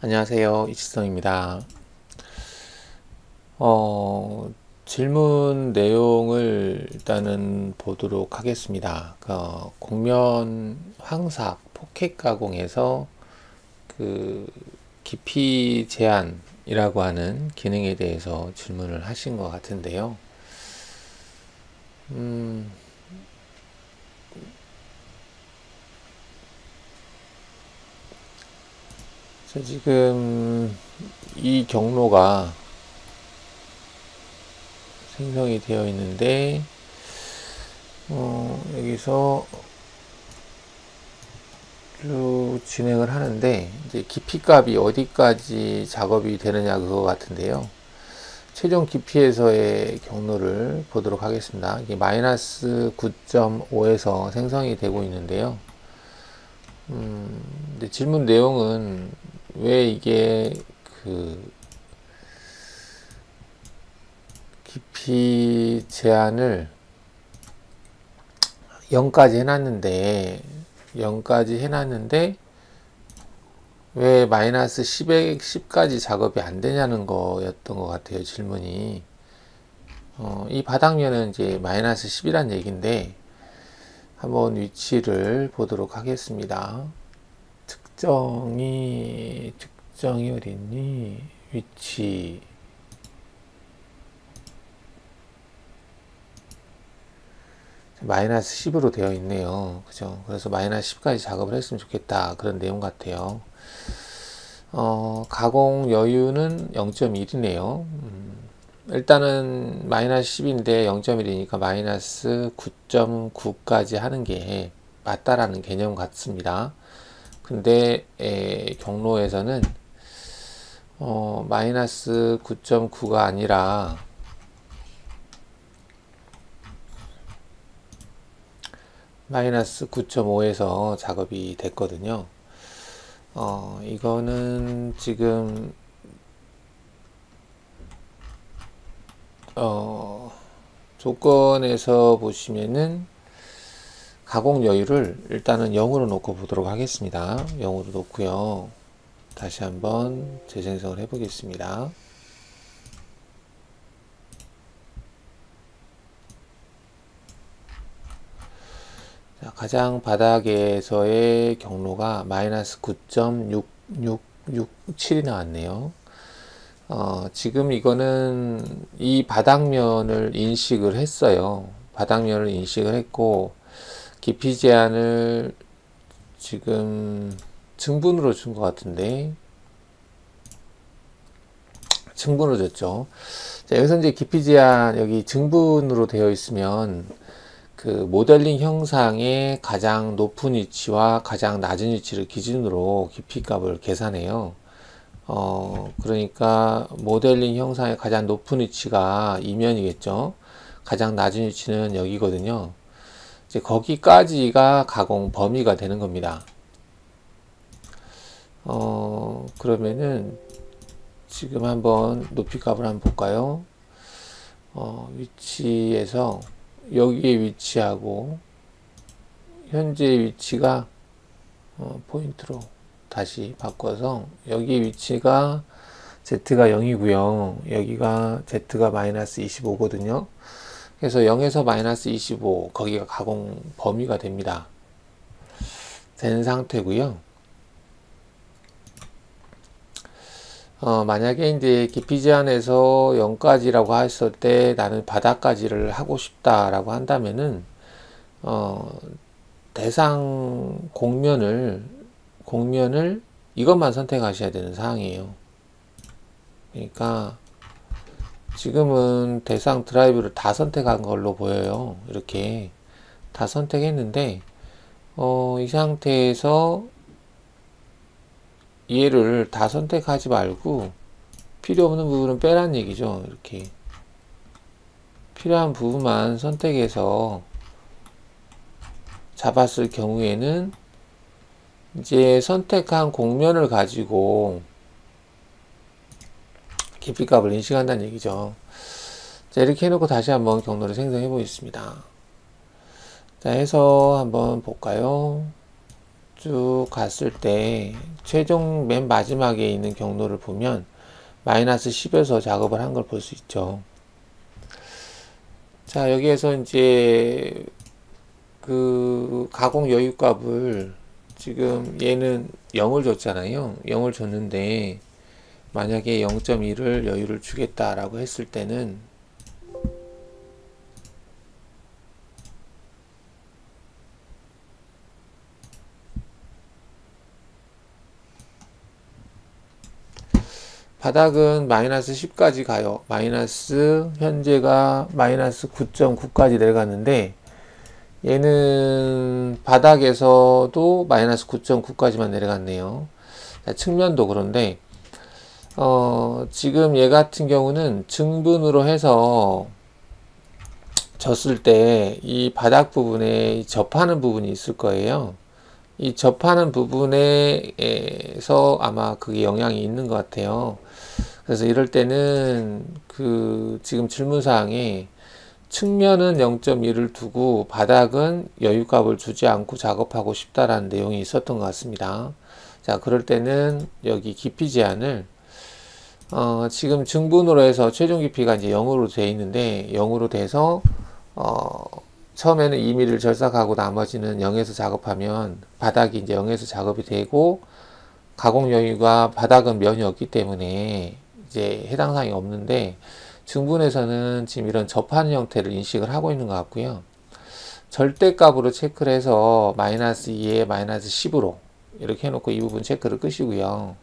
안녕하세요. 이치성입니다. 질문 내용을 일단은 보도록 하겠습니다. 곡면 황삭 포켓 가공에서 그 깊이 제한이라고 하는 기능에 대해서 질문을 하신 것 같은데요. 지금 이 경로가 생성이 되어 있는데 여기서 쭉 진행을 하는데 이제 깊이 값이 어디까지 작업이 되느냐 그거 같은데요. 최종 깊이에서의 경로를 보도록 하겠습니다. 이게 마이너스 9.5에서 생성이 되고 있는데요. 근데 질문 내용은 왜 이게 그 깊이 제한을 0까지 해놨는데 왜 마이너스 10까지 작업이 안 되냐는 거였던 것 같아요. 질문이. 이 바닥면은 이제 마이너스 10이란 얘기인데 한번 위치를 보도록 하겠습니다. 특정이 어딨니? 위치. 마이너스 10으로 되어 있네요. 그죠? 그래서 마이너스 10까지 작업을 했으면 좋겠다. 그런 내용 같아요. 가공 여유는 0.1이네요. 일단은 마이너스 10인데 0.1이니까 마이너스 9.9까지 하는 게 맞다라는 개념 같습니다. 근데 경로에서는 마이너스 9.9가 아니라 마이너스 9.5에서 작업이 됐거든요. 이거는 지금 조건에서 보시면은 가공 여유를 일단은 0으로 놓고 보도록 하겠습니다. 0으로 놓고요. 다시 한번 재생성을 해 보겠습니다. 가장 바닥에서의 경로가 마이너스 9.6667이 나왔네요. 지금 이거는 이 바닥면을 인식을 했어요. 바닥면을 인식을 했고 깊이 제한을 지금 증분으로 준 것 같은데 증분으로 줬죠. 자, 여기서 이제 깊이 제한 여기 증분으로 되어 있으면 그 모델링 형상의 가장 높은 위치와 가장 낮은 위치를 기준으로 깊이 값을 계산해요. 그러니까 모델링 형상의 가장 높은 위치가 이면이겠죠. 가장 낮은 위치는 여기거든요. 이제 거기까지가 가공 범위가 되는 겁니다. 그러면은 지금 한번 높이 값을 한번 볼까요? 위치에서 여기에 위치하고 현재 위치가 포인트로 다시 바꿔서 여기 위치가 Z가 0이고요. 여기가 Z가 마이너스 25거든요. 그래서 0에서 마이너스 25 거기가 가공 범위가 됩니다. 된 상태고요. 만약에 이제 깊이 제한에서 0까지라고 했을 때 나는 바닥까지를 하고 싶다라고 한다면은 대상 곡면을 이것만 선택하셔야 되는 상황이에요. 그러니까 지금은 대상 드라이브를 다 선택한 걸로 보여요. 이렇게 다 선택했는데 이 상태에서 얘를 다 선택하지 말고 필요 없는 부분은 빼란 얘기죠. 이렇게 필요한 부분만 선택해서 잡았을 경우에는 이제 선택한 곡면을 가지고 깊이 값을 인식한다는 얘기죠. 자, 이렇게 해놓고 다시 한번 경로를 생성해 보겠습니다. 자, 해서 한번 볼까요? 쭉 갔을 때 최종 맨 마지막에 있는 경로를 보면 마이너스 10에서 작업을 한 걸 볼 수 있죠. 자, 여기에서 이제 그 가공 여유값을 지금 얘는 0을 줬잖아요. 0을 줬는데 만약에 0.1을 여유를 주겠다라고 했을 때는 바닥은 마이너스 10까지 가요. 현재가 마이너스 9.9까지 내려갔는데 얘는 바닥에서도 마이너스 9.9까지만 내려갔네요. 측면도 그런데 지금 얘 같은 경우는 증분으로 해서 졌을 때 이 바닥 부분에 접하는 부분이 있을 거예요. 이 접하는 부분에서 아마 그게 영향이 있는 것 같아요. 그래서 이럴 때는 그 지금 질문사항에 측면은 0.1을 두고 바닥은 여유값을 주지 않고 작업하고 싶다라는 내용이 있었던 것 같습니다. 자, 그럴 때는 여기 깊이 제한을 지금 증분으로 해서 최종 깊이가 이제 0으로 되어 있는데 0으로 돼서 처음에는 2mm를 절삭하고 나머지는 0에서 작업하면 바닥이 이제 0에서 작업이 되고 가공 여유가 바닥은 면이 없기 때문에 이제 해당 사항이 없는데 증분에서는 지금 이런 접하는 형태를 인식을 하고 있는 것 같고요. 절대값으로 체크를 해서 마이너스 2에 마이너스 10으로 이렇게 해놓고 이 부분 체크를 끄시고요.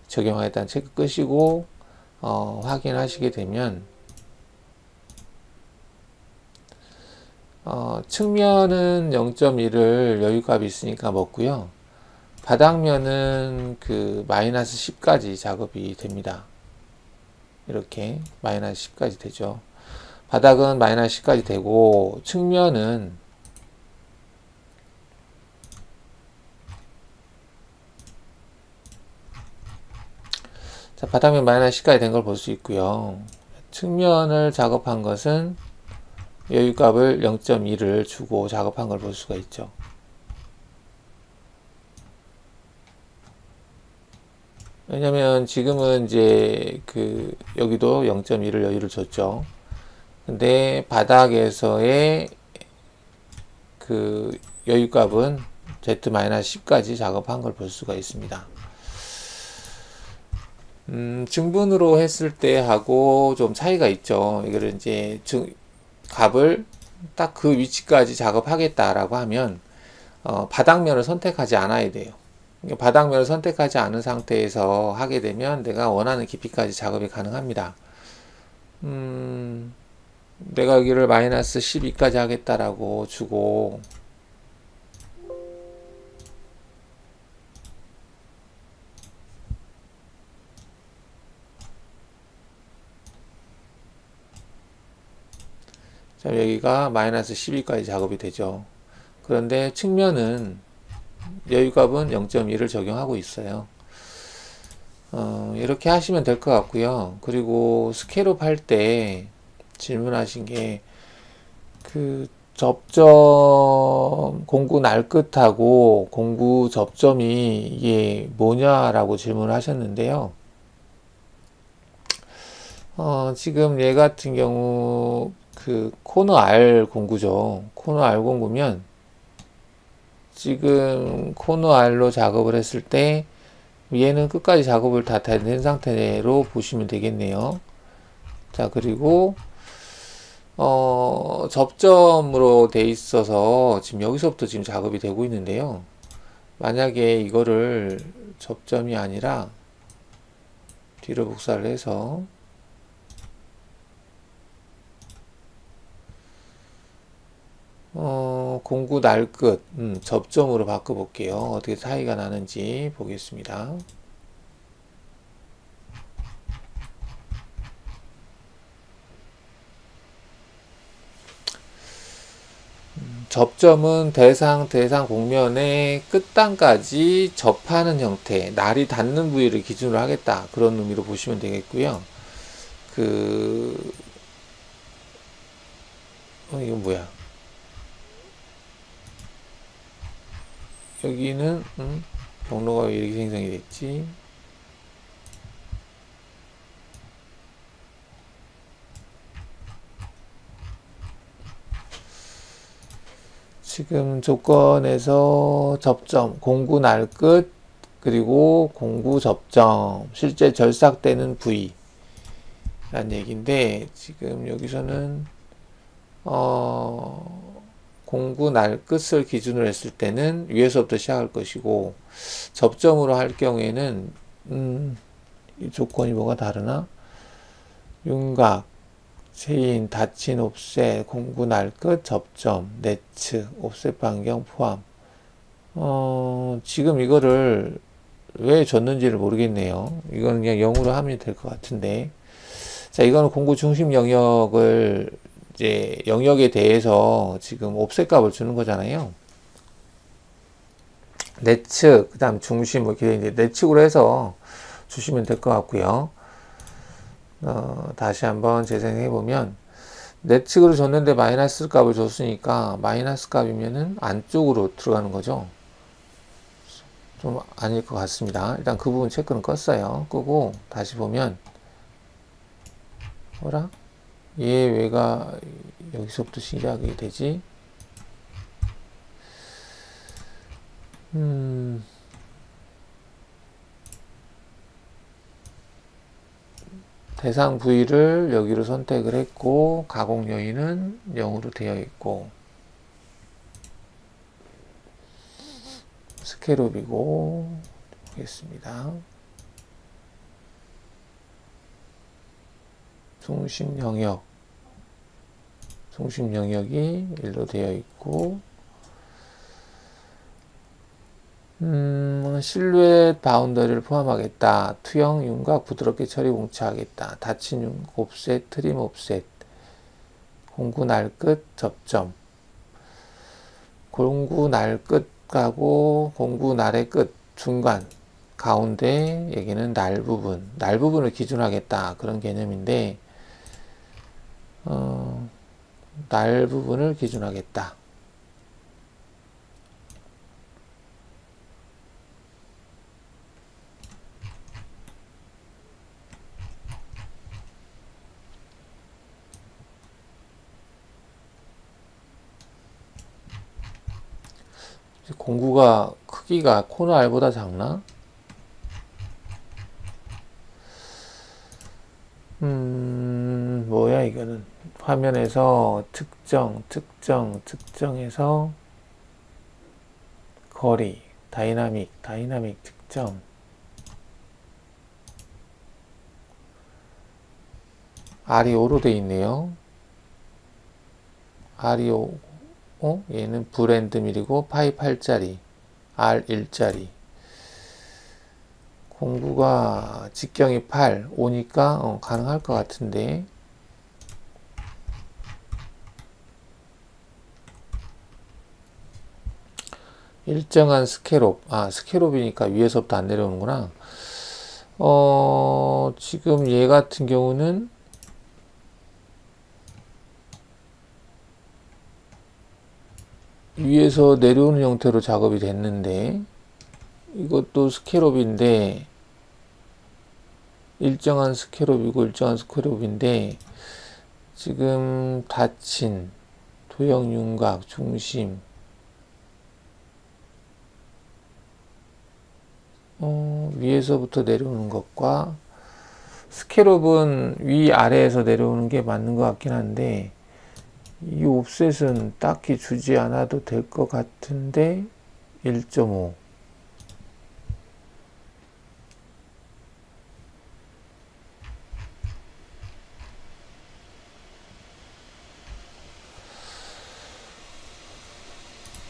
적용하겠다는 체크 끄시고 확인하시게 되면 측면은 0.1을 여유값이 있으니까 먹고요. 바닥면은 그 마이너스 10까지 작업이 됩니다. 이렇게 마이너스 10까지 되죠. 바닥은 마이너스 10까지 되고 측면은 자, 바닥면 마이너스 10까지 된 걸 볼 수 있고요. 측면을 작업한 것은 여유값을 0.1을 주고 작업한 걸 볼 수가 있죠. 왜냐면 지금은 이제 그 여기도 0.1을 여유를 줬죠. 근데 바닥에서의 그 여유값은 Z-10까지 작업한 걸 볼 수가 있습니다. 증분으로 했을 때 하고 좀 차이가 있죠. 이거를 이제 값을 딱 그 위치까지 작업하겠다라고 하면 바닥면을 선택하지 않아야 돼요. 바닥면을 선택하지 않은 상태에서 하게 되면 내가 원하는 깊이까지 작업이 가능합니다. 내가 여기를 마이너스 12까지 하겠다라고 주고 자, 여기가 마이너스 12까지 작업이 되죠. 그런데 측면은 여유값은 0.1을 적용하고 있어요. 이렇게 하시면 될 것 같고요. 그리고 스케일업 할 때 질문하신 게 그 접점 공구 날끝하고 공구 접점이 이게 뭐냐라고 질문을 하셨는데요. 지금 얘 같은 경우 그 코너 R 공구죠. 코너 R 공구면 지금 코너 R로 작업을 했을 때 얘는 끝까지 작업을 다 된 상태로 보시면 되겠네요. 자, 그리고 접점으로 돼 있어서 지금 여기서부터 지금 작업이 되고 있는데요. 만약에 이거를 접점이 아니라 뒤로 복사를 해서 공구 날끝 접점으로 바꿔 볼게요. 어떻게 차이가 나는지 보겠습니다. 접점은 대상 곡면의 끝단까지 접하는 형태, 날이 닿는 부위를 기준으로 하겠다. 그런 의미로 보시면 되겠고요. 이건 뭐야? 여기는 경로가 왜 이렇게 생성이 됐지? 지금 조건에서 접점, 공구 날 끝, 그리고 공구 접점, 실제 절삭되는 부위 라는 얘기인데, 지금 여기서는 공구 날 끝을 기준으로 했을 때는 위에서부터 시작할 것이고, 접점으로 할 경우에는 이 조건이 뭐가 다르나? 윤곽, 체인, 닫힌 옵셋, 공구 날 끝, 접점, 네츠, 옵셋 반경 포함. 지금 이거를 왜 줬는지를 모르겠네요. 이건 그냥 0으로 하면 될 것 같은데. 자, 이거는 공구 중심 영역을 이제 영역에 대해서 지금 옵셋 값을 주는 거잖아요. 내측, 그 다음 중심, 뭐 이렇게 이제 내측으로 해서 주시면 될 것 같고요. 다시 한번 재생해 보면, 내측으로 줬는데 마이너스 값을 줬으니까 마이너스 값이면은 안쪽으로 들어가는 거죠. 좀 아닐 것 같습니다. 일단 그 부분 체크는 껐어요. 끄고 다시 보면, 뭐라? 얘 왜가 여기서부터 시작이 되지? 대상 부위를 여기로 선택을 했고, 가공 요인은 0으로 되어 있고, 스케롭이고, 보겠습니다. 중심 영역이 1로 되어 있고, 실루엣 바운더리를 포함하겠다. 투영 윤곽 부드럽게 처리 공차하겠다. 닫힌 옵셋, 트림 옵셋, 공구 날 끝, 접점. 공구 날 끝하고 공구 날의 끝, 중간, 가운데 여기는 날 부분을 기준하겠다. 그런 개념인데, 날 부분을 기준하겠다. 공구가 크기가 코너 알보다 작나? 뭐야 이거는. 화면에서 특정에서 거리, 다이나믹 특정. RE5로 되어 있네요. RE5, 얘는 브랜드 밀이고 파이 8짜리, R1짜리. 공구가 직경이 8, 5니까 가능할 것 같은데. 일정한 스케롭, 스케롭이니까 위에서부터 안 내려오는구나. 지금 얘 같은 경우는 위에서 내려오는 형태로 작업이 됐는데, 이것도 스케롭인데, 일정한 스케롭인데, 지금 닫힌 도형 윤곽 중심, 위에서부터 내려오는 것과, 스케롭은 위아래에서 내려오는 게 맞는 것 같긴 한데, 이 옵셋은 딱히 주지 않아도 될 것 같은데 1.5.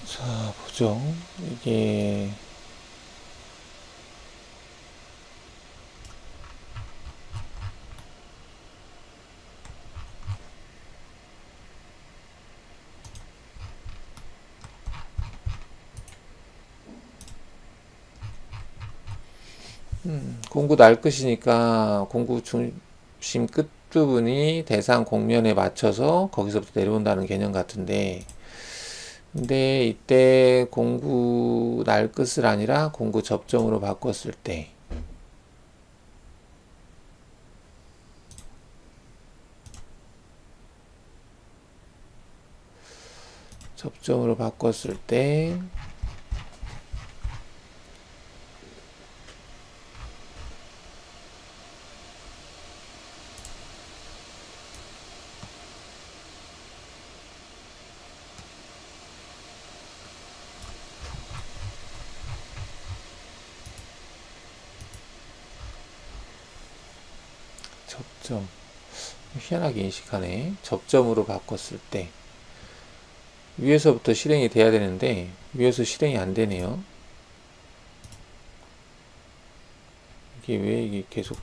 자, 보죠. 이게 공구 날 끝이니까 공구 중심 끝 부분이 대상 공면에 맞춰서 거기서부터 내려온다는 개념 같은데, 근데 이때 공구 날 끝을 아니라 공구 접점으로 바꿨을 때 접점으로 바꿨을 때 접점 희한하게 인식하네. 접점으로 바꿨을 때 위에서부터 실행이 돼야 되는데 위에서 실행이 안 되네요. 이게 왜 이게 계속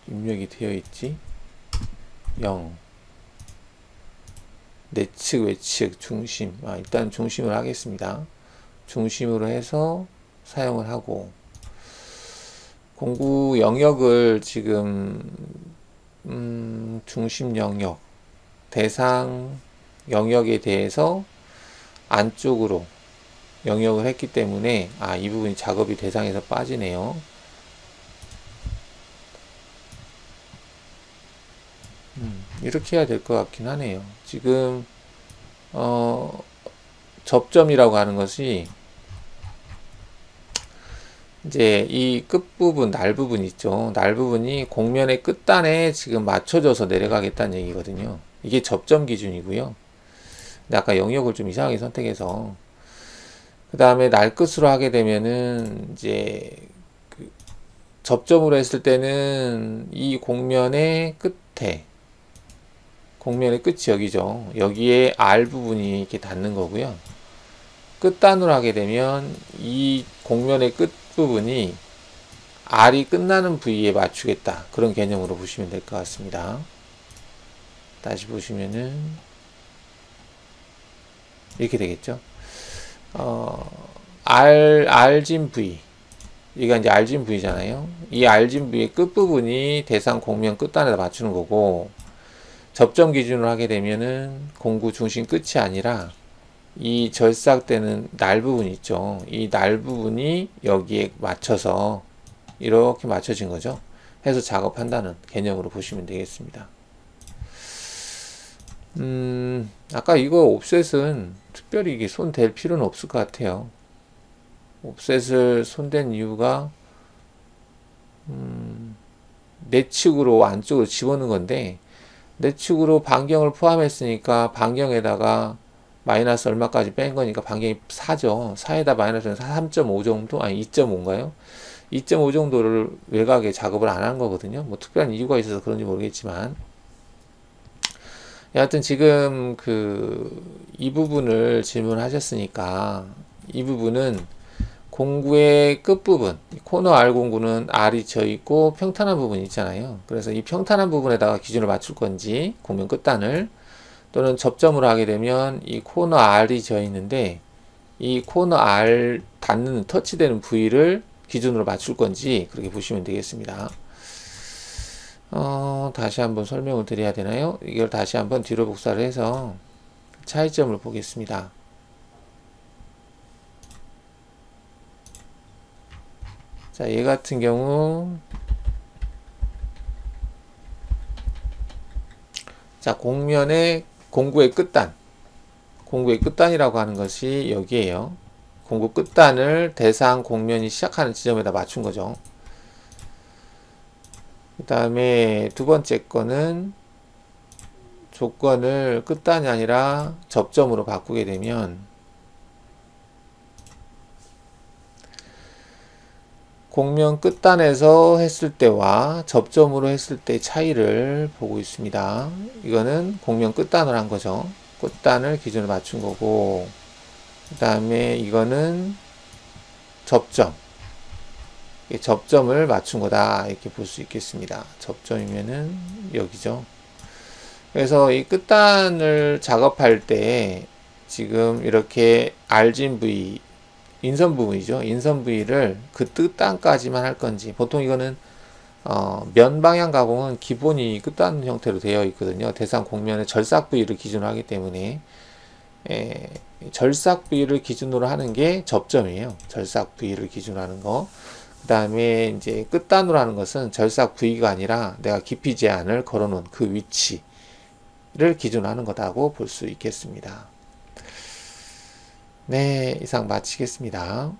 입력이 되어 있지? 0 내측 외측 중심 일단 중심을 하겠습니다. 중심으로 해서 사용을 하고 공구 영역을 지금 중심 영역 대상 영역에 대해서 안쪽으로 영역을 했기 때문에 이 부분이 작업이 대상에서 빠지네요. 이렇게 해야 될 것 같긴 하네요. 지금 접점이라고 하는 것이 이제 이 끝부분 날 부분 있죠. 날 부분이 곡면의 끝단에 지금 맞춰져서 내려가겠다는 얘기거든요. 이게 접점 기준이고요. 근데 아까 영역을 좀 이상하게 선택해서 그 다음에 날 끝으로 하게 되면은 이제 그 접점으로 했을 때는 이 곡면의 끝에 곡면의 끝이 여기죠. 여기에 R 부분이 이렇게 닿는 거고요. 끝단으로 하게 되면 이 곡면의 끝 부분이 R이 끝나는 부위에 맞추겠다. 그런 개념으로 보시면 될 것 같습니다. 다시 보시면은 이렇게 되겠죠. R진 부위. 이가 이제 R진 부위잖아요. 이 R진 부위의 끝부분이 대상 곡면 끝단에다 맞추는 거고, 접점 기준으로 하게 되면은 공구 중심 끝이 아니라 이 절삭되는 날 부분 있죠. 이 날 부분이 여기에 맞춰서 이렇게 맞춰진 거죠. 해서 작업한다는 개념으로 보시면 되겠습니다. 아까 이거 옵셋은 특별히 이게 손 댈 필요는 없을 것 같아요. 옵셋을 손댄 이유가 내측으로 안쪽으로 집어넣은 건데, 내측으로 반경을 포함했으니까 반경에다가 마이너스 얼마까지 뺀 거니까 반경이 4죠. 4에다 마이너스 3.5 정도? 아니 2.5인가요? 2.5 정도를 외곽에 작업을 안 한 거거든요. 뭐 특별한 이유가 있어서 그런지 모르겠지만, 여하튼 지금 이 부분을 질문하셨으니까 이 부분은 공구의 끝부분, 코너 R 공구는 R이 져 있고 평탄한 부분이 있잖아요. 그래서 이 평탄한 부분에다가 기준을 맞출 건지 곡면 끝단을, 또는 접점으로 하게 되면 이 코너 R이 져 있는데 이 코너 R 닿는 터치되는 부위를 기준으로 맞출 건지 그렇게 보시면 되겠습니다. 다시 한번 설명을 드려야 되나요? 이걸 다시 한번 뒤로 복사를 해서 차이점을 보겠습니다. 자, 얘 같은 경우, 자, 공구의 끝단이라고 하는 것이 여기에요. 공구 끝단을 대상 곡면이 시작하는 지점에다 맞춘 거죠. 그 다음에 두 번째 거는 조건을 끝단이 아니라 접점으로 바꾸게 되면 곡면 끝단에서 했을 때와 접점으로 했을 때 차이를 보고 있습니다. 이거는 곡면 끝단을 한 거죠. 끝단을 기준으로 맞춘 거고, 그 다음에 이거는 접점을 맞춘 거다, 이렇게 볼 수 있겠습니다. 접점이면은 여기죠. 그래서 이 끝단을 작업할 때 지금 이렇게 R진 부위, 인선 부분이죠. 인선 부위를 그 끝단까지만 할 건지, 보통 이거는 면 방향 가공은 기본이 끝단 형태로 되어 있거든요. 대상 곡면의 절삭 부위를 기준으로 하기 때문에 절삭 부위를 기준으로 하는 게 접점이에요. 절삭 부위를 기준으로 하는 거. 그 다음에 이제 끝단으로 하는 것은 절삭 부위가 아니라 내가 깊이 제한을 걸어놓은 그 위치를 기준으로 하는 거다고 볼 수 있겠습니다. 네, 이상 마치겠습니다.